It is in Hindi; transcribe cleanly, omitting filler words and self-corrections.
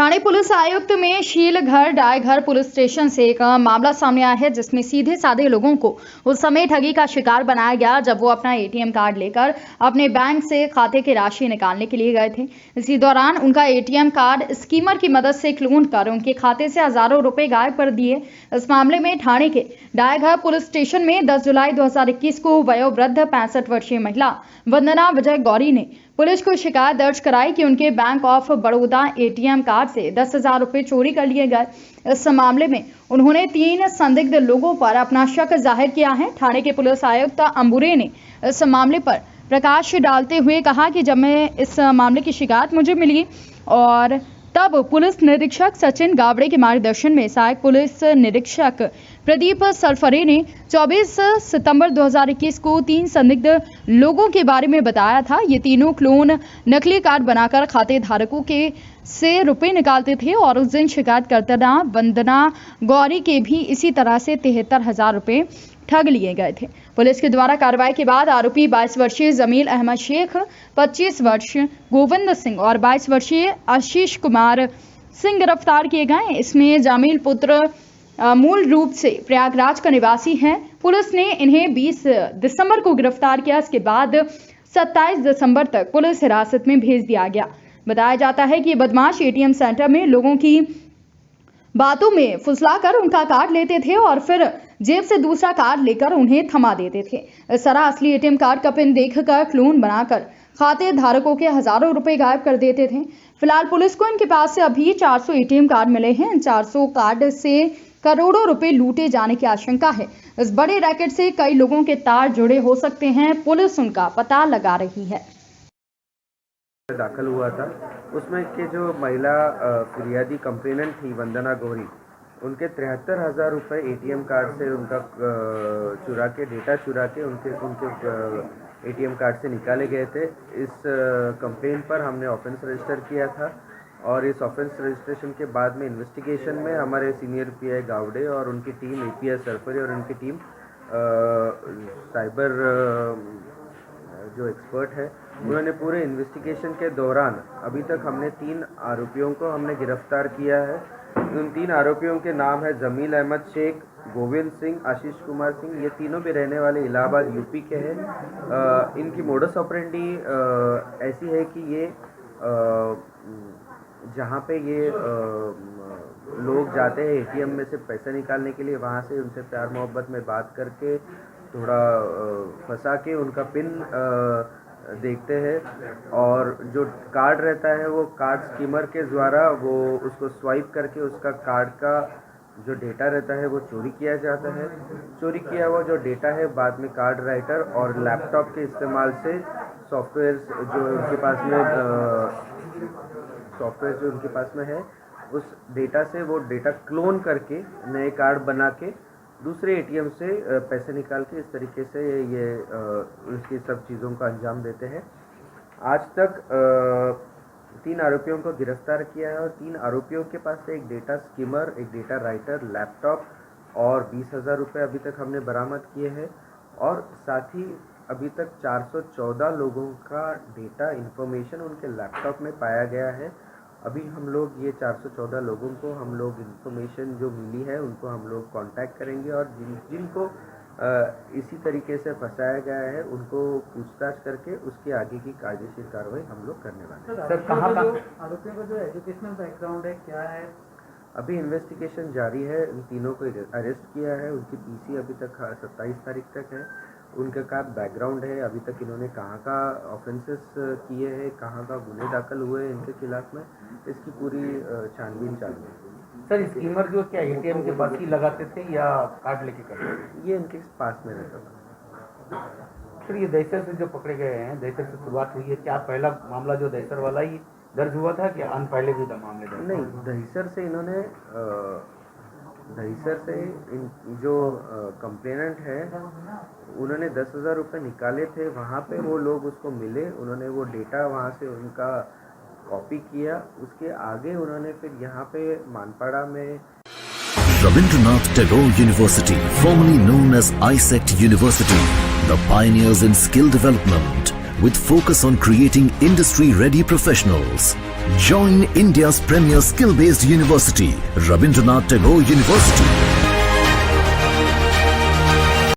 थाने पुलिस आयुक्त में शीलघर डायघर पुलिस स्टेशन से एक मामला सामने आया है, जिसमें सीधे साधे लोगों को उस समय ठगी का शिकार बनाया गया जब वो अपना एटीएम कार्ड लेकर अपने बैंक से खाते की राशि निकालने के लिए गए थे। इसी दौरान उनका एटीएम कार्ड स्कीमर की मदद से क्लोन कर उनके खाते से हजारों रुपए गायब कर दिए। इस मामले में थाने के डायघर पुलिस स्टेशन में 10 जुलाई 2021 को वयोवृद्ध 65 वर्षीय महिला वंदना विजय गौरी ने पुलिस को शिकायत दर्ज कराई कि उनके bank of Baroda ATM card से 10,000 रुपए चोरी कर लिए गए। इस मामले में उन्होंने 3 संदिग्ध लोगों पर अपना शक जाहिर किया है। थाने के पुलिस आयुक्त अंबुरे ने इस मामले पर प्रकाश डालते हुए कहा कि जब मैं इस मामले की शिकायत मुझे मिली और तब पुलिस निरीक्षक सचिन गावड़े के मार्गदर्शन में सहायक पुलिस निरीक्षक प्रदीप सरफरे ने 24 सितंबर 2021 को 3 संदिग्ध लोगों के बारे में बताया था। ये तीनों क्लोन नकली कार्ड बनाकर खाते धारकों के से रुपए निकालते थे और उस दिन शिकायतकर्ता वंदना गौरी के भी इसी तरह से 73,000 रुपए ठग लिए गए थे। पुलिस के द्वारा कार्रवाई के बाद आरोपी 22 वर्षीय जमील अहमद शेख, 25 वर्ष गोविंद सिंह और 22 वर्षीय आशीष कुमार सिंह गिरफ्तार किए गए। इसमें जामिल पुत्र मूल रूप से प्रयागराज का निवासी है। पुलिस ने इन्हें 20 दिसंबर को गिरफ्तार किया। इसके बाद 27 दिसंबर तक पुलिस हिरासत में भेज दिया गया। बताया जाता है कि ये बदमाश एटीएम सेंटर में लोगों की बातों में फुसलाकर उनका कार्ड लेते थे और फिर जेब से दूसरा कार्ड लेकर उन्हें थमा देते थे। इस तरह असली एटीएम कार्ड का पिन देखकर क्लोन बनाकर खाते धारकों के हजारों रुपए गायब कर देते थे। फिलहाल पुलिस को इनके पास से अभी 400 एटीएम कार्ड मिले हैं। इन 400 कार्ड से करोड़ों रुपए लूटे जाने की आशंका है। इस बड़े रैकेट से कई लोगों के तार जुड़े हो सकते हैं। पुलिस उनका पता लगा रही है। दाखिल हुआ था उसमें के जो महिला फिरियादी कंप्लेनेंट थी वंदना गौरी, उनके 73,000 रुपये एटीएम कार्ड से उनका डेटा चुरा के उनके एटीएम कार्ड से निकाले गए थे। इस कंप्लेंट पर हमने ऑफेंस रजिस्टर किया था और इस ऑफेंस रजिस्ट्रेशन के बाद में इन्वेस्टिगेशन में हमारे सीनियर पीआई गावड़े और उनकी टीम एपीएस सरफरी और उनकी टीम साइबर जो एक्सपर्ट है, उन्होंने पूरे इन्वेस्टिगेशन के दौरान अभी तक हमने 3 आरोपियों को हमने गिरफ्तार किया है। उन 3 आरोपियों के नाम है जमील अहमद शेख, गोविंद सिंह, आशीष कुमार सिंह। ये तीनों भी रहने वाले इलाहाबाद यूपी के हैं। इनकी मोडस ऑपरेंडी ऐसी है कि ये जहाँ पे ये लोग जाते हैं एटीएम में से पैसा निकालने के लिए, वहाँ से उनसे प्यार मोहब्बत में बात करके थोड़ा फंसा के उनका पिन देखते हैं और जो कार्ड रहता है वो कार्ड स्कीमर के द्वारा वो उसको स्वाइप करके उसका कार्ड का जो डेटा रहता है वो चोरी किया जाता है। चोरी किया हुआ जो डेटा है बाद में कार्ड राइटर और लैपटॉप के इस्तेमाल से सॉफ्टवेयर जो उनके पास में है उस डेटा से वो डेटा क्लोन करके नए कार्ड बना के दूसरे एटीएम से पैसे निकाल के इस तरीके से ये इसकी सब चीज़ों का अंजाम देते हैं। आज तक 3 आरोपियों को गिरफ्तार किया है और 3 आरोपियों के पास से एक डेटा स्कीमर, एक डेटा राइटर, लैपटॉप और 20,000 रुपये अभी तक हमने बरामद किए हैं और साथ ही अभी तक 414 लोगों का डेटा इन्फॉर्मेशन उनके लैपटॉप में पाया गया है। अभी हम लोग ये 414 लोगों को हम लोग इन्फॉर्मेशन जो मिली है उनको हम लोग कांटेक्ट करेंगे और जिनको इसी तरीके से फंसाया गया है उनको पूछताछ करके उसके आगे की कायदेशीर कार्रवाई हम लोग करने वाले हैं। सर, कहाँ का आरोपियों का जो एजुकेशनल बैकग्राउंड है, क्या है? अभी इन्वेस्टिगेशन जारी है। इन तीनों को अरेस्ट किया है। उनकी पीसी अभी तक 27 तारीख तक है। उनका क्या बैकग्राउंड है, अभी तक इन्होंने कहाँ का ऑफेंसेस किए हैं, कहाँ का गुने दाखिल हुए हैं इनके खिलाफ में, इसकी पूरी छानबीन चालू है। सर, स्कीमर जो क्या एटीएम के पास ही लगाते थे या कार्ड लेके करते थे? ये इनके पास में रहता था। सर, ये दहशत से जो पकड़े गए हैं, दहशत से शुरुआत हुई है, क्या पहला मामला जो दहशत वाला ही दर्ज हुआ था कि अन पहले भी मामले दर्ज? नहीं, दहशत से इन्होंने जो कंप्लेनेंट है उन्होंने 10,000 रुपये निकाले थे। वहाँ पे वो लोग उसको मिले, उन्होंने वो डेटा वहाँ से उनका कॉपी किया। उसके आगे उन्होंने फिर यहाँ पे मानपाड़ा में Rabindranath Tagore University, formerly known as ISECT University, the pioneers in skill development, with focus on creating industry-ready professionals. Join India's premier skill-based university, Rabindranath Tagore University.